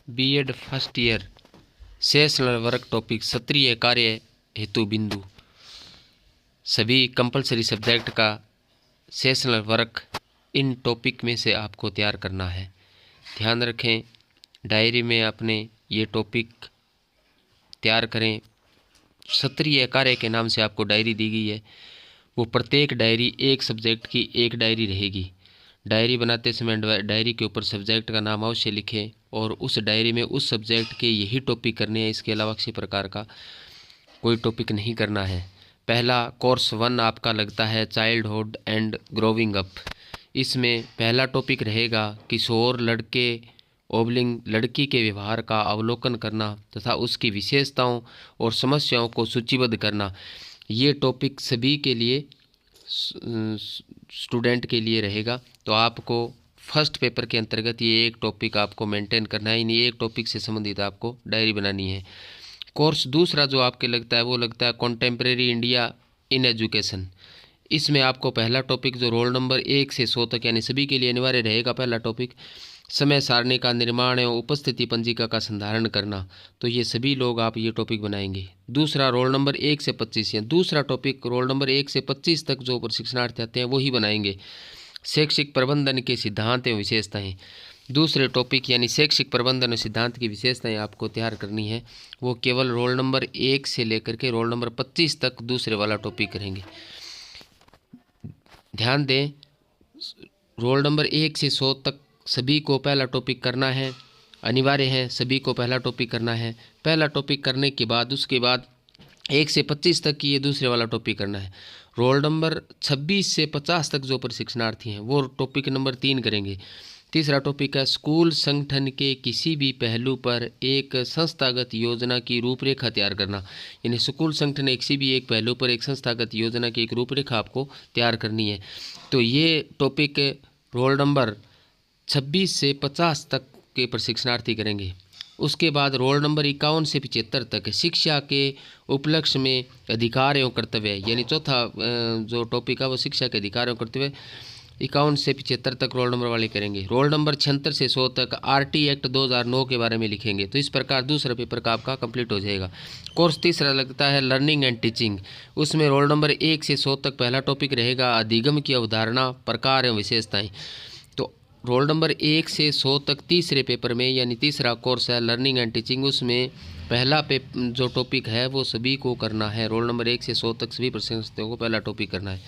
BEd first year sessional work topic सत्रीय कार्य हेतु बिंदु। सभी कंपलसरी सब्जेक्ट का सेशनल वर्क इन टॉपिक में से आपको तैयार करना है। ध्यान रखें, डायरी में अपने ये टॉपिक तैयार करें। सत्रीय कार्य के नाम से आपको डायरी दी गई है, वो प्रत्येक डायरी एक सब्जेक्ट की एक डायरी रहेगी। डायरी बनाते समय डायरी के ऊपर सब्जेक्ट का नाम अवश्य लिखें और उस डायरी में उस सब्जेक्ट के यही टॉपिक करने हैं, इसके अलावा किसी प्रकार का कोई टॉपिक नहीं करना है। पहला कोर्स 1 आपका लगता है चाइल्डहुड एंड ग्रोविंग अप। इसमें पहला टॉपिक रहेगा किशोर लड़के ओबलिंग लड़की के व्यवहार का अवलोकन करना तथा उसकी विशेषताओं और समस्याओं को सूचीबद्ध करना। ये टॉपिक सभी के लिए स्टूडेंट के लिए रहेगा। तो आपको फर्स्ट पेपर के अंतर्गत ये एक टॉपिक आपको मेंटेन करना है, यानी एक टॉपिक से संबंधित आपको डायरी बनानी है। कोर्स दूसरा जो आपके लगता है वो लगता है कॉन्टेम्प्रेरी इंडिया इन एजुकेशन। इसमें आपको पहला टॉपिक जो रोल नंबर 1 से 100 तक यानी सभी के लिए अनिवार्य रहेगा, पहला टॉपिक समय सारणी का निर्माण एवं उपस्थिति पंजिका का संधारण करना। तो ये सभी लोग आप ये टॉपिक बनाएंगे। दूसरा रोल नंबर 1 से 25 या दूसरा टॉपिक रोल नंबर 1 से 25 तक जो प्रशिक्षणार्थी आते हैं वही बनाएंगे। शैक्षिक प्रबंधन के सिद्धांत एवं विशेषताएं, दूसरे टॉपिक यानी शैक्षिक प्रबंधन और सिद्धांत की विशेषताएं आपको तैयार करनी है। वो केवल रोल नंबर 1 से लेकर के रोल नंबर 25 तक दूसरे वाला टॉपिक करेंगे। ध्यान दें, रोल नंबर 1 से 100 तक सभी को पहला टॉपिक करना है, अनिवार्य है, सभी को पहला टॉपिक करना है। पहला टॉपिक करने के बाद उसके बाद 1 से 25 तक की ये दूसरे वाला टॉपिक करना है। रोल नंबर 26 से 50 तक जो प्रशिक्षणार्थी हैं वो टॉपिक नंबर 3 करेंगे। तीसरा टॉपिक है स्कूल संगठन के किसी भी पहलू पर एक संस्थागत योजना की रूपरेखा तैयार करना, यानी स्कूल संगठन किसी भी एक पहलू पर एक संस्थागत योजना की एक रूपरेखा आपको तैयार करनी है। तो ये टॉपिक रोल नंबर 26 से 50 तक के प्रशिक्षणार्थी करेंगे। उसके बाद रोल नंबर 51 से 75 तक शिक्षा के उपलक्ष्य में अधिकार एवं कर्तव्य, यानी चौथा जो टॉपिक है वो शिक्षा के अधिकार एवं कर्तव्य 51 से 75 तक रोल नंबर वाले करेंगे। रोल नंबर 76 से 100 तक आरटी एक्ट 2009 के बारे में लिखेंगे। तो इस प्रकार दूसरा पेपर का आपका कंप्लीट हो जाएगा। कोर्स तीसरा लगता है लर्निंग एंड टीचिंग। उसमें रोल नंबर 1 से 100 तक पहला टॉपिक रहेगा अधिगम की अवधारणा, प्रकार एवं विशेषताएं। तो रोल नंबर 1 से 100 तक तीसरे पेपर में यानी तीसरा कोर्स है लर्निंग एंड टीचिंग, उसमें पहला जो टॉपिक है वो सभी को करना है। रोल नंबर 1 से 100 तक सभी प्रशिक्षणार्थियों को पहला टॉपिक करना है,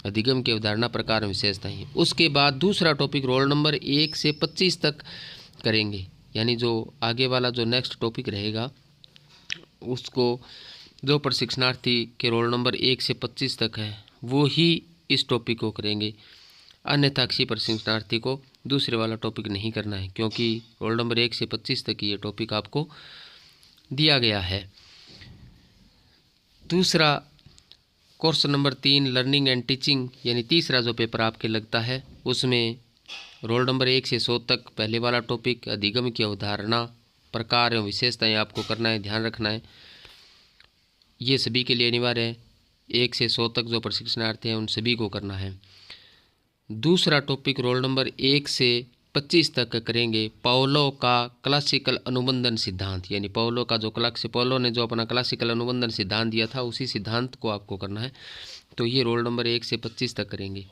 अधिगम की अवधारणा, प्रकार और विशेषताएं। उसके बाद दूसरा टॉपिक रोल नंबर 1 से 25 तक करेंगे, यानी जो आगे वाला जो नेक्स्ट टॉपिक रहेगा उसको जो प्रशिक्षणार्थी के रोल नंबर 1 से 25 तक है वो ही इस टॉपिक को करेंगे। अन्यथा किसी प्रशिक्षणार्थी को दूसरे वाला टॉपिक नहीं करना है, क्योंकि रोल नंबर 1 से 25 तक ये टॉपिक आपको दिया गया है। दूसरा course number 3 learning and teaching, यानी तीसरा जो पेपर आपके लगता है उसमें रोल नंबर 1 से 100 तक पहले वाला टॉपिक अधिगम की अवधारणा, प्रकार एवं विशेषताएं आपको करना है, ध्यान रखना है। ये सभी के लिए अनिवार्य है, 1 से 100 तक जो प्रशिक्षणार्थी हैं उन सभी को करना है। दूसरा टॉपिक रोल नंबर 1 से 25 तक करेंगे पाउलो का क्लासिकल अनुबंधन सिद्धांत, यानी पाउलो ने जो अपना क्लासिकल अनुबंधन सिद्धांत दिया था उसी सिद्धांत को आपको करना है। तो ये रोल नंबर 1 से 25 तक करेंगे।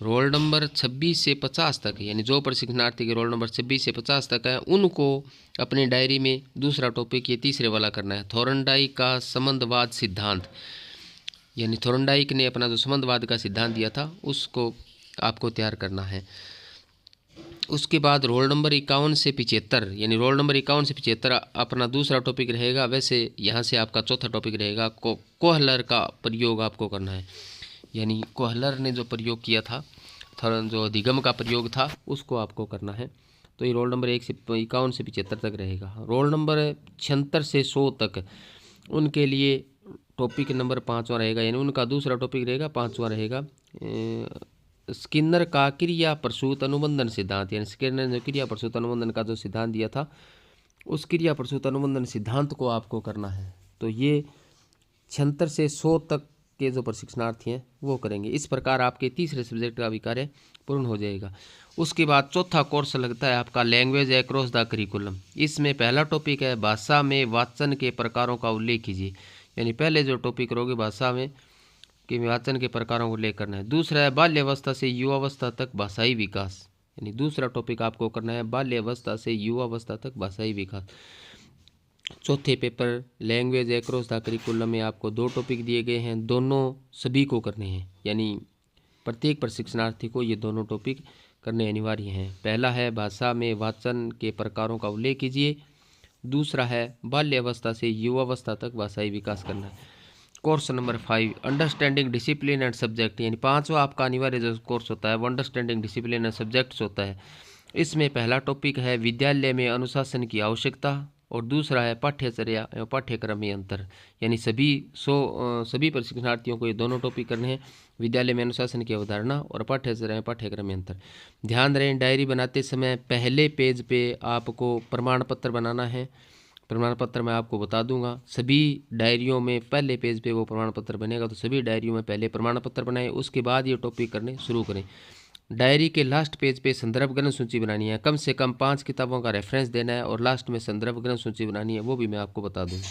रोल नंबर 26 से 50 तक, यानी जो प्रशिक्षणार्थी के रोल नंबर 26 से 50 तक है उनको अपनी डायरी में दूसरा टॉपिक ये तीसरे वाला करना है थोरनडाइक का संबंधवाद सिद्धांत, यानी थोरनडाइक ने अपना जो संबंधवाद का सिद्धांत दिया था उसको आपको तैयार करना है। उसके बाद रोल नंबर 51 से 75, यानी रोल नंबर 51 से 75 अपना दूसरा टॉपिक रहेगा। वैसे यहाँ से आपका चौथा टॉपिक रहेगा कोहलर का प्रयोग आपको करना है, यानी कोहलर ने जो प्रयोग किया था, जो अधिगम का प्रयोग था उसको आपको करना है। तो ये रोल नंबर 51 से 75 तक रहेगा। रोल नंबर 76 से 100 तक उनके लिए टॉपिक नंबर 5वां रहेगा, यानी उनका दूसरा टॉपिक रहेगा 5वां रहेगा स्किनर का क्रिया प्रसूत अनुबंधन सिद्धांत, यानी स्किनर ने क्रिया प्रसूत अनुबंधन का जो सिद्धांत दिया था उस क्रिया प्रसूत अनुबंधन सिद्धांत को आपको करना है। तो ये 76 से 100 तक के जो प्रशिक्षणार्थी हैं वो करेंगे। इस प्रकार आपके तीसरे सब्जेक्ट का भी कार्य पूर्ण हो जाएगा। उसके बाद चौथा कोर्स लगता है आपका लैंग्वेज एक्रॉस द करिकुलम। इसमें पहला टॉपिक है भाषा में वाचन के प्रकारों का उल्लेख कीजिए, यानी पहले जो टॉपिक करोगे भाषा में कि वाचन के प्रकारों को उल्लेख करना है। दूसरा है बाल्यावस्था से युवावस्था तक भाषाई विकास, यानी दूसरा टॉपिक आपको करना है बाल्यावस्था से युवावस्था तक भाषाई विकास। चौथे paper language across the curriculum में आपको 2 टॉपिक दिए गए हैं, दोनों सभी को करने हैं, यानी प्रत्येक प्रशिक्षणार्थी को ये दोनों टॉपिक करने अनिवार्य हैं। पहला है भाषा में वाचन के प्रकारों का उल्लेख कीजिए, दूसरा है बाल्यावस्था से युवावस्था तक भाषाई विकास करना है। Course number 5 understanding discipline and subject, यानी 5वां आपका अनिवार्य जो कोर्स होता है वो अंडरस्टैंडिंग डिसिप्लिन एंड सब्जेक्ट्स होता है। इसमें पहला टॉपिक है विद्यालय में अनुशासन की आवश्यकता और दूसरा है पाठ्यचर्या एवं पाठ्यक्रम में अंतर, यानी सभी प्रशिक्षणार्थियों को ये दोनों टॉपिक करने हैं, विद्यालय में अनुशासन की अवधारणा और पाठ्यचर्या में पाठ्यक्रम में अंतर। ध्यान रहे डायरी बनाते समय पहले पेज पे आपको प्रमाण पत्र बनाना है। प्रमाण पत्र मैं आपको बता दूंगा, सभी डायरियों में पहले पेज पे वो प्रमाण पत्र बनेगा, तो सभी डायरियों में पहले प्रमाण पत्र बनाएं, उसके बाद ये टॉपिक करने शुरू करें। डायरी के लास्ट पेज पे संदर्भ ग्रंथ सूची बनानी है, कम से कम 5 किताबों का रेफरेंस देना है और लास्ट में संदर्भ ग्रंथ सूची बनानी है, वो भी मैं आपको बता दूंगा।